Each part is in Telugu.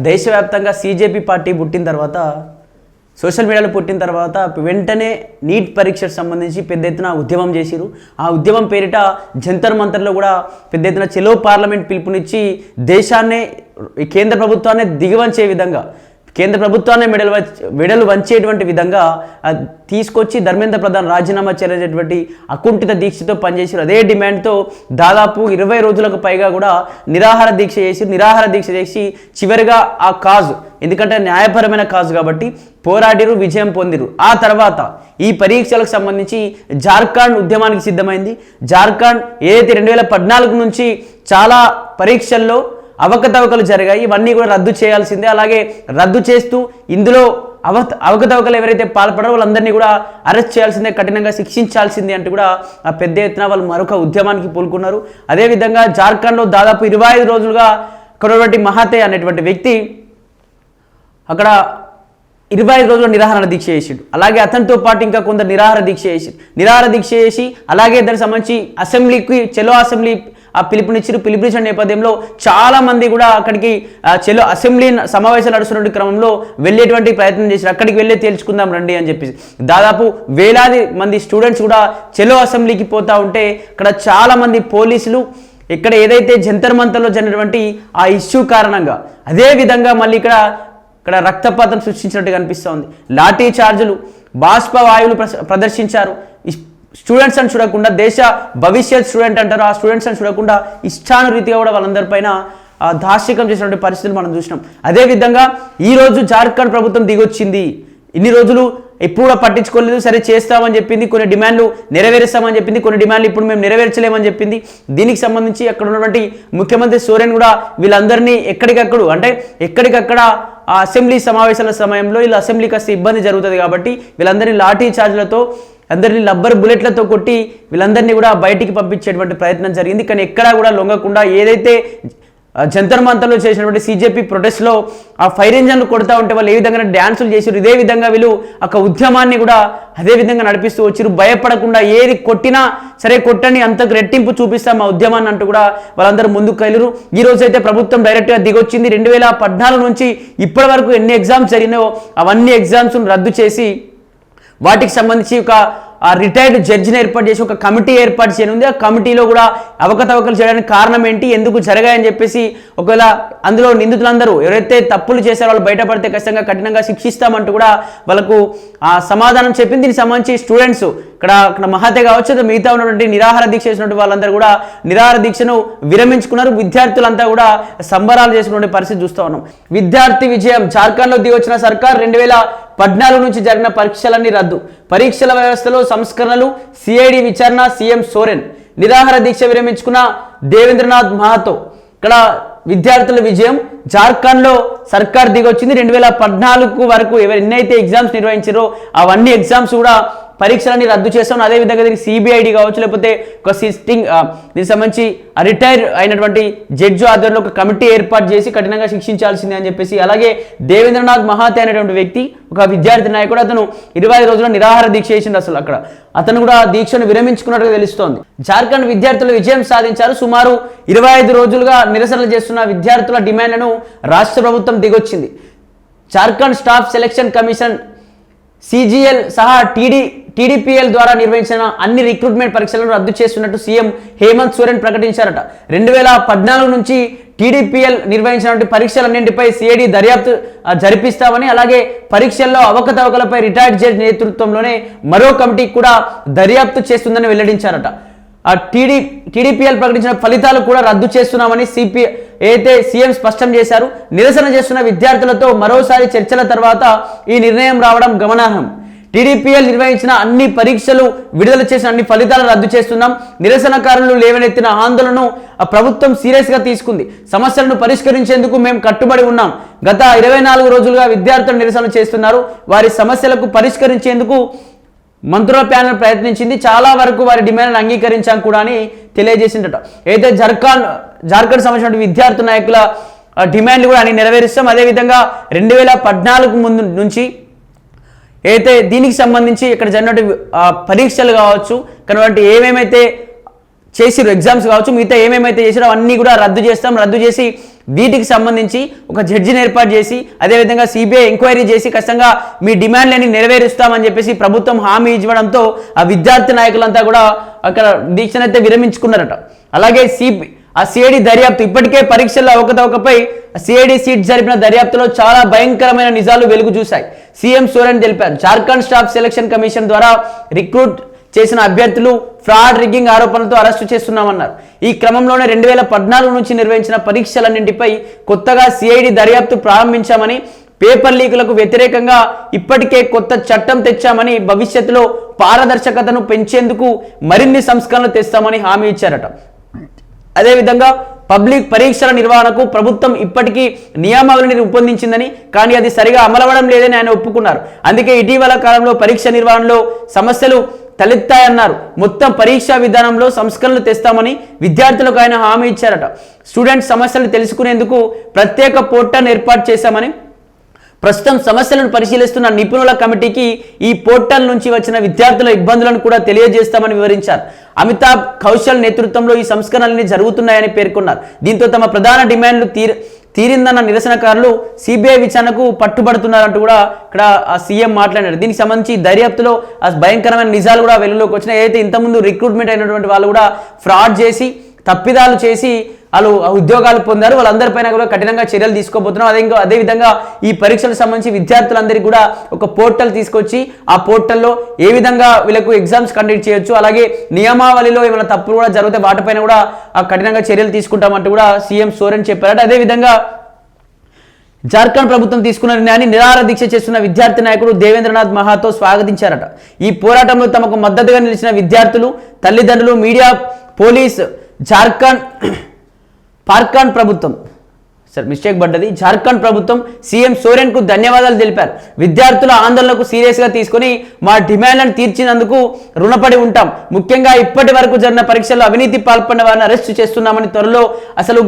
దేశవ్యాప్తంగా సీజేపీ పార్టీ పుట్టిన తర్వాత సోషల్ మీడియాలో పుట్టిన తర్వాత వెంటనే నీట్ పరీక్షకు సంబంధించి పెద్ద ఎత్తున ఉద్యమం చేసిరు. ఆ ఉద్యమం పేరిట జంతర్ మంతర్లో కూడా పెద్ద ఎత్తున చెలో పార్లమెంట్ పిలుపునిచ్చి దేశాన్నే కేంద్ర ప్రభుత్వాన్ని దిగివంచే విధంగా కేంద్ర ప్రభుత్వాన్ని మెడలు వంచేటువంటి విధంగా తీసుకొచ్చి ధర్మేంద్ర ప్రధాన్ రాజీనామా చేసేటువంటి అకుంఠిత దీక్షతో పనిచేసారు. అదే డిమాండ్తో దాదాపు 20 రోజులకు పైగా కూడా నిరాహార దీక్ష చేసి చివరిగా ఆ కాజు, ఎందుకంటే న్యాయపరమైన కాజు కాబట్టి పోరాడిరు, విజయం పొందిరు. ఆ తర్వాత ఈ పరీక్షలకు సంబంధించి జార్ఖండ్ ఉద్యమానికి సిద్ధమైంది. జార్ఖండ్ ఏదైతే 2014 నుంచి చాలా పరీక్షల్లో అవకతవకలు జరిగాయి, ఇవన్నీ కూడా రద్దు చేయాల్సిందే. అలాగే రద్దు చేస్తూ ఇందులో అవకతవకలు ఎవరైతే పాల్పడారో వాళ్ళందరినీ కూడా అరెస్ట్ చేయాల్సిందే, కఠినంగా శిక్షించాల్సిందే అంటూ కూడా ఆ పెద్ద ఎత్తున వాళ్ళు మరొక ఉద్యమానికి పూనుకున్నారు. అదేవిధంగా జార్ఖండ్లో దాదాపు 25 రోజులుగా కొన్నటువంటి మహాతే అనేటువంటి వ్యక్తి అక్కడ 25 రోజులు నిరాహార దీక్ష చేసిండు. అలాగే అతనితో పాటు ఇంకా కొందరు నిరాహార దీక్ష చేసి అలాగే దానికి సంబంధించి అసెంబ్లీకి చెలో అసెంబ్లీ ఆ పిలుపునిచ్చిన నేపథ్యంలో చాలా మంది కూడా అక్కడికి చెలో అసెంబ్లీ సమావేశాలు నడుస్తున్న క్రమంలో వెళ్ళేటువంటి ప్రయత్నం చేశారు. అక్కడికి వెళ్ళి తేల్చుకుందాం రండి అని చెప్పేసి దాదాపు వేలాది మంది స్టూడెంట్స్ కూడా చెలో అసెంబ్లీకి పోతా ఉంటే అక్కడ చాలా మంది పోలీసులు ఇక్కడ ఏదైతే జంతర్ మంతర్లో జరిగినటువంటి ఆ ఇష్యూ కారణంగా అదే విధంగా మళ్ళీ ఇక్కడ రక్తపాతం సృష్టించినట్టు కనిపిస్తోంది. లాఠీ చార్జులు, బాష్పవాయువులు ప్రదర్శించారు. స్టూడెంట్స్ అని చూడకుండా, దేశ భవిష్యత్ స్టూడెంట్ అంటారు, ఆ స్టూడెంట్స్ అని చూడకుండా ఇష్టానురీతిగా కూడా వాళ్ళందరిపైన దాష్టికం చేసినటువంటి పరిస్థితులు మనం చూసినాం. అదేవిధంగా ఈరోజు జార్ఖండ్ ప్రభుత్వం దిగొచ్చింది. ఇన్ని రోజులు ఎప్పుడు కూడా పట్టించుకోలేదు, సరే చేస్తామని చెప్పింది, కొన్ని డిమాండ్లు నెరవేరుస్తామని చెప్పింది, కొన్ని డిమాండ్లు ఇప్పుడు మేము నెరవేర్చలేమని చెప్పింది. దీనికి సంబంధించి అక్కడ ఉన్నటువంటి ముఖ్యమంత్రి సోరెన్ కూడా వీళ్ళందరినీ ఎక్కడికక్కడ ఆ అసెంబ్లీ సమావేశాల సమయంలో వీళ్ళ అసెంబ్లీకి వస్తే ఇబ్బంది జరుగుతుంది కాబట్టి వీళ్ళందరినీ లాఠీ చార్జ్లతో, అందరినీ రబ్బర్ బుల్లెట్లతో కొట్టి వీళ్ళందరినీ కూడా బయటికి పంపించేటువంటి ప్రయత్నం జరిగింది. కానీ ఎక్కడా కూడా లొంగకుండా ఏదైతే జంతర్ మంతర్లో చేసినటువంటి సీజేపీ ప్రొటెస్ట్లో ఆ ఫైర్ ఇంజన్లు కొడతా ఉంటే వాళ్ళు ఏ విధంగా డ్యాన్సులు చేసారు, ఇదే విధంగా వీళ్ళు ఒక ఉద్యమాన్ని కూడా అదే విధంగా నడిపిస్తూ వచ్చారు. భయపడకుండా ఏది కొట్టినా సరే కొట్టని, అంతకు రెట్టింపు చూపిస్తాం ఆ ఉద్యమాన్ని అంటూ కూడా వాళ్ళందరూ ముందుకు కదిలిరు. ఈ రోజు అయితే ప్రభుత్వం డైరెక్ట్గా దిగొచ్చింది. 2014 నుంచి ఇప్పటి వరకు ఎన్ని ఎగ్జామ్స్ జరిగినాయో అవన్నీ ఎగ్జామ్స్ను రద్దు చేసి వాటికి సంబంధించి ఒక రిటైర్డ్ జడ్జిని ఏర్పాటు చేసి ఒక కమిటీ ఏర్పాటు చేయనుంది. ఆ కమిటీలో కూడా అవకతవకలు చేయడానికి కారణం ఏంటి, ఎందుకు జరగాయని చెప్పేసి ఒకవేళ అందులో నిందితులందరూ ఎవరైతే తప్పులు చేశారో వాళ్ళు బయటపడితే ఖచ్చితంగా కఠినంగా శిక్షిస్తామంటూ కూడా వాళ్ళకు సమాధానం చెప్పింది. దీనికి సంబంధించి స్టూడెంట్స్ ఇక్కడ మహాతే కావచ్చు, మిగతా ఉన్నటువంటి నిరాహార దీక్ష చేసినటువంటి వాళ్ళందరూ కూడా నిరాహార దీక్షను విరమించుకున్నారు. విద్యార్థులంతా కూడా సంబరాలు చేసుకునే పరిస్థితి చూస్తూ ఉన్నాం. విద్యార్థి విజయం, జార్ఖండ్లో దిగొచ్చిన సర్కార్ 2014 నుంచి జరిగిన పరీక్షలన్నీ రద్దు, పరీక్షల వ్యవస్థలో సంస్కరణలు, సిఐడి విచారణ, సీఎం సోరెన్. నిరాహార దీక్ష విరమించుకున్న దేవేంద్రనాథ్ మహాతో. ఇక్కడ విద్యార్థుల విజయం, జార్ఖండ్లో సర్కార్ దిగొచ్చింది. 2014 వరకు ఎన్నైతే ఎగ్జామ్స్ నిర్వహించారో అవన్నీ ఎగ్జామ్స్ కూడా పరీక్షలన్నీ రద్దు చేస్తాం. అదేవిధంగా దీనికి సిబిఐడి కావచ్చు, లేకపోతే ఒక సిట్టింగ్ దీనికి సంబంధించి రిటైర్ అయినటువంటి జడ్జి ఆధ్వర్యంలో ఒక కమిటీ ఏర్పాటు చేసి కఠినంగా శిక్షించాల్సిందే అని చెప్పేసి, అలాగే దేవేంద్రనాథ్ మహాతే అనేటువంటి వ్యక్తి ఒక విద్యార్థి నాయకుడు, అతను 25 రోజుల నిరాహార దీక్ష చేసిండు. అసలు అతను కూడా దీక్షను విరమించుకున్నట్టుగా తెలుస్తోంది. జార్ఖండ్ విద్యార్థులు విజయం సాధించారు. సుమారు 25 రోజులుగా నిరసనలు చేస్తున్న విద్యార్థుల డిమాండ్లను రాష్ట్ర ప్రభుత్వం దిగొచ్చింది. Jharkhand staff selection commission CGL సహా టీడీపీఎల్ ద్వారా నిర్వహించిన అన్ని రిక్రూట్మెంట్ పరీక్షలను రద్దు చేస్తున్నట్టు సీఎం హేమంత్ సోరెన్ ప్రకటించారట. 2014 నుంచి టీడీపీఎల్ నిర్వహించినటువంటి పరీక్షలన్నింటిపై సిఐడి దర్యాప్తు జరిపిస్తామని, అలాగే పరీక్షల్లో అవకతవకలపై రిటైర్డ్ జడ్జి నేతృత్వంలోనే మరో కమిటీ కూడా దర్యాప్తు చేస్తుందని వెల్లడించారట. టీడీపీఎల్ ప్రకటించిన ఫలితాలు కూడా రద్దు చేస్తున్నామని అయితే సీఎం స్పష్టం చేశారు. నిరసన చేస్తున్న విద్యార్థులతో మరోసారి చర్చల తర్వాత ఈ నిర్ణయం రావడం గమనార్హం. టీడీపీఎల్ నిర్వహించిన అన్ని పరీక్షలు, విడుదల చేసిన అన్ని ఫలితాలు రద్దు చేస్తున్నాం. నిరసనకారులు లేవనెత్తిన ఆందోళనను ప్రభుత్వం సీరియస్గా తీసుకుంది. సమస్యలను పరిష్కరించేందుకు మేము కట్టుబడి ఉన్నాం. గత 24 రోజులుగా విద్యార్థులు నిరసన చేస్తున్నారు. వారి సమస్యలకు పరిష్కరించేందుకు మంత్రుల ప్యానెల్ ప్రయత్నించింది. చాలా వరకు వారి డిమాండ్లను అంగీకరించాం కూడా అని తెలియజేసిందట. అయితే జార్ఖండ్ సంబంధించిన విద్యార్థి నాయకుల డిమాండ్లు కూడా అన్ని నెరవేరుస్తాం. అదేవిధంగా 2014 ముందు నుంచి అయితే దీనికి సంబంధించి ఇక్కడ జరిగినటువంటి పరీక్షలు కావచ్చు, కనుక ఏమేమైతే చేసిరో ఎగ్జామ్స్ కావచ్చు, మిగతా ఏమేమైతే చేసిరో అవన్నీ కూడా రద్దు చేస్తాం. రద్దు చేసి వీటికి సంబంధించి ఒక జడ్జిని ఏర్పాటు చేసి అదేవిధంగా సిబిఐ ఎంక్వైరీ చేసి ఖచ్చితంగా మీ డిమాండ్లని నెరవేరుస్తామని చెప్పేసి ప్రభుత్వం హామీ ఇవ్వడంతో ఆ విద్యార్థి నాయకులంతా కూడా అక్కడ దీక్షనైతే విరమించుకున్నారట. అలాగే ఆ సిఐడి దర్యాప్తు ఇప్పటికే పరీక్షల్లో అవకతవకపై సిఐడి సీట్ జరిపిన దర్యాప్తులో చాలా భయంకరమైన నిజాలు వెలుగు చూశాయి. సీఎం సోరెన్ తెలిపారు, జార్ఖండ్ స్టాఫ్ సెలక్షన్ కమిషన్ ద్వారా రిక్రూట్ చేసిన అభ్యర్థులు ఫ్రాడ్ రిగ్గింగ్ ఆరోపణలతో అరెస్టు చేస్తున్నామన్నారు. ఈ క్రమంలోనే 2014 నుంచి నిర్వహించిన పరీక్షలన్నింటిపై కొత్తగా సిఐడి దర్యాప్తు ప్రారంభించామని, పేపర్ లీకులకు వ్యతిరేకంగా ఇప్పటికే కొత్త చట్టం తెచ్చామని, భవిష్యత్తులో పారదర్శకతను పెంచేందుకు మరిన్ని సంస్కరణలు తెస్తామని హామీ ఇచ్చారట. అదేవిధంగా పబ్లిక్ పరీక్షల నిర్వహణకు ప్రభుత్వం ఇప్పటికీ నియమావళిని రూపొందించిందని, కానీ అది సరిగా అమలవడం లేదని ఆయన ఒప్పుకున్నారు. అందుకే ఇటీవల కాలంలో పరీక్ష నిర్వహణలో సమస్యలు తలెత్తాయన్నారు. మొత్తం పరీక్షా విధానంలో సంస్కరణలు తెస్తామని విద్యార్థులకు ఆయన హామీ ఇచ్చారట. స్టూడెంట్స్ సమస్యలు తెలుసుకునేందుకు ప్రత్యేక పోర్టల్ ఏర్పాటు చేశామని, ప్రస్తుతం సమస్యలను పరిశీలిస్తున్న నిపుణుల కమిటీకి ఈ పోర్టల్ నుంచి వచ్చిన విద్యార్థుల ఇబ్బందులను కూడా తెలియజేస్తామని వివరించారు. అమితాబ్ కౌశల్ నేతృత్వంలో ఈ సంస్కరణలన్నీ జరుగుతున్నాయని పేర్కొన్నారు. దీంతో తమ ప్రధాన డిమాండ్లు తీరిందన్న నిరసనకారులు సిబిఐ విచారణకు పట్టుబడుతున్నారంటూ కూడా ఇక్కడ ఆ సీఎం మాట్లాడారు. దీనికి సంబంధించి దర్యాప్తులో ఆ భయంకరమైన నిజాలు కూడా వెలుగులోకి వచ్చినాయి. ఏదైతే ఇంతకుముందు రిక్రూట్మెంట్ అయినటువంటి వాళ్ళు కూడా ఫ్రాడ్ చేసి తప్పిదాలు చేసి వాళ్ళు ఉద్యోగాలు పొందారు, వాళ్ళందరిపైన కూడా కఠినంగా చర్యలు తీసుకోబోతున్నాం. అదేవిధంగా ఈ పరీక్షలకు సంబంధించి విద్యార్థులందరికీ కూడా ఒక పోర్టల్ తీసుకొచ్చి ఆ పోర్టల్లో ఏ విధంగా వీళ్ళకు ఎగ్జామ్స్ కండక్ట్ చేయొచ్చు, అలాగే నియమావళిలో ఏమైనా తప్పులు కూడా జరిగితే వాటిపైన కూడా కఠినంగా చర్యలు తీసుకుంటామంటూ కూడా సీఎం సోరెన్ చెప్పారట. అదేవిధంగా జార్ఖండ్ ప్రభుత్వం తీసుకున్న నిర్ణయాన్ని నిరాహార దీక్ష చేస్తున్న విద్యార్థి నాయకుడు దేవేంద్రనాథ్ మహాతో స్వాగతించారట. ఈ పోరాటంలో తమకు మద్దతుగా నిలిచిన విద్యార్థులు, తల్లిదండ్రులు, మీడియా, పోలీస్, జార్ఖండ్ ప్రభుత్వం సీఎం సోరెన్ కు ధన్యవాదాలు తెలిపారు. విద్యార్థుల ఆందోళనకు సీరియస్ గా తీసుకుని మా డిమాండ్లను తీర్చినందుకు రుణపడి ఉంటాం. ముఖ్యంగా ఇప్పటి వరకు జరిగిన పరీక్షల్లో అవినీతి పాల్పడిన వారిని అరెస్టు చేస్తున్నామని, త్వరలో అసలు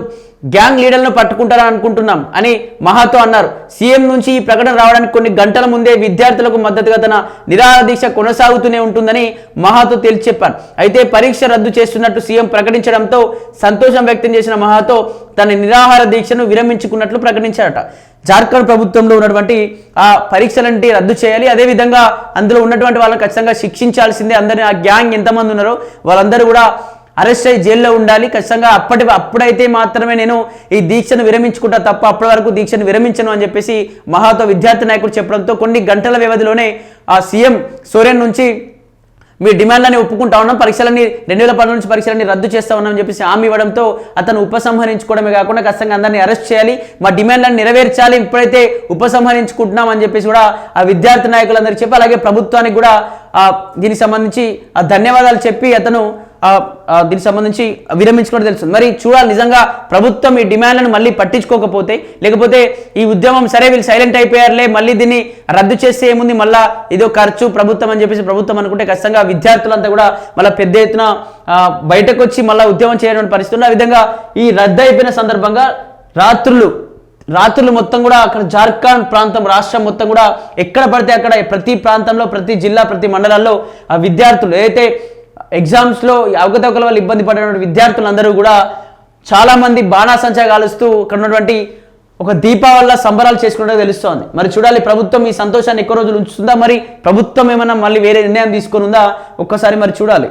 గ్యాంగ్ లీడర్లను పట్టుకుంటారని అనుకుంటున్నాం అని మహాతో అన్నారు. సీఎం నుంచి ఈ ప్రకటన రావడానికి కొన్ని గంటల ముందే విద్యార్థులకు మద్దతుగా తన నిరాహార దీక్ష కొనసాగుతూనే ఉంటుందని మహాతో తేల్చి చెప్పారు. అయితే పరీక్ష రద్దు చేస్తున్నట్టు సీఎం ప్రకటించడంతో సంతోషం వ్యక్తం చేసిన మహాతో తన నిరాహార దీక్షను విరమించుకున్నట్లు ప్రకటించారట. జార్ఖండ్ ప్రభుత్వంలో ఉన్నటువంటి ఆ పరీక్షలంటే రద్దు చేయాలి, అదేవిధంగా అందులో ఉన్నటువంటి వాళ్ళని ఖచ్చితంగా శిక్షించాల్సిందే. అందరినీ ఆ గ్యాంగ్ ఎంతమంది ఉన్నారో వాళ్ళందరూ కూడా అరెస్ట్ అయ్యి జైల్లో ఉండాలి. ఖచ్చితంగా అప్పుడైతే మాత్రమే నేను ఈ దీక్షను విరమించుకుంటా, తప్ప అప్పటి వరకు దీక్షను విరమించను అని చెప్పేసి మహాతో విద్యార్థి నాయకుడు చెప్పడంతో కొన్ని గంటల వ్యవధిలోనే ఆ సీఎం సోరెన్ నుంచి మీ డిమాండ్లని ఒప్పుకుంటా ఉన్నాం, పరీక్షలన్నీ 2012 నుంచి పరీక్షలన్నీ రద్దు చేస్తా ఉన్నామని చెప్పేసి హామీ ఇవ్వడంతో అతను ఉపసంహరించుకోవడమే కాకుండా ఖచ్చితంగా అందరినీ అరెస్ట్ చేయాలి, మా డిమాండ్లను నెరవేర్చాలి, ఇప్పుడైతే ఉపసంహరించుకుంటున్నాం అని చెప్పేసి కూడా ఆ విద్యార్థి నాయకులందరికీ చెప్పి, అలాగే ప్రభుత్వానికి కూడా దీనికి సంబంధించి ధన్యవాదాలు చెప్పి అతను దీనికి సంబంధించి విరమించుకోవడం తెలుస్తుంది. మరి చూడాలి నిజంగా ప్రభుత్వం ఈ డిమాండ్లను మళ్ళీ పట్టించుకోకపోతే, లేకపోతే ఈ ఉద్యమం సరే వీళ్ళు సైలెంట్ అయిపోయారులే, మళ్ళీ దీన్ని రద్దు చేస్తే ఏముంది, మళ్ళీ ఇదో ఖర్చు ప్రభుత్వం అని చెప్పేసి ప్రభుత్వం అనుకుంటే ఖచ్చితంగా విద్యార్థులంతా కూడా మళ్ళీ పెద్ద ఎత్తున బయటకు వచ్చి మళ్ళీ ఉద్యమం చేయడం పరిస్థితులు. ఆ విధంగా ఈ రద్దు అయిపోయిన సందర్భంగా రాత్రులు మొత్తం కూడా అక్కడ జార్ఖండ్ ప్రాంతం రాష్ట్రం మొత్తం కూడా ఎక్కడ పడితే అక్కడ ప్రతి ప్రాంతంలో, ప్రతి జిల్లా, ప్రతి మండలాల్లో ఆ విద్యార్థులు ఏదైతే ఎగ్జామ్స్లో అవకతవకల వల్ల ఇబ్బంది పడినటువంటి విద్యార్థులందరూ కూడా చాలామంది బాణాసంచా కాలుస్తూ ఇక్కడ ఉన్నటువంటి ఒక దీపావళి సంబరాలు చేసుకుంటే తెలుస్తోంది. మరి చూడాలి ప్రభుత్వం ఈ సంతోషాన్ని ఎక్కువ రోజులు ఉంచుతుందా, మరి ప్రభుత్వం ఏమన్నా మళ్ళీ వేరే నిర్ణయం తీసుకొని ఉందా ఒక్కసారి మరి చూడాలి.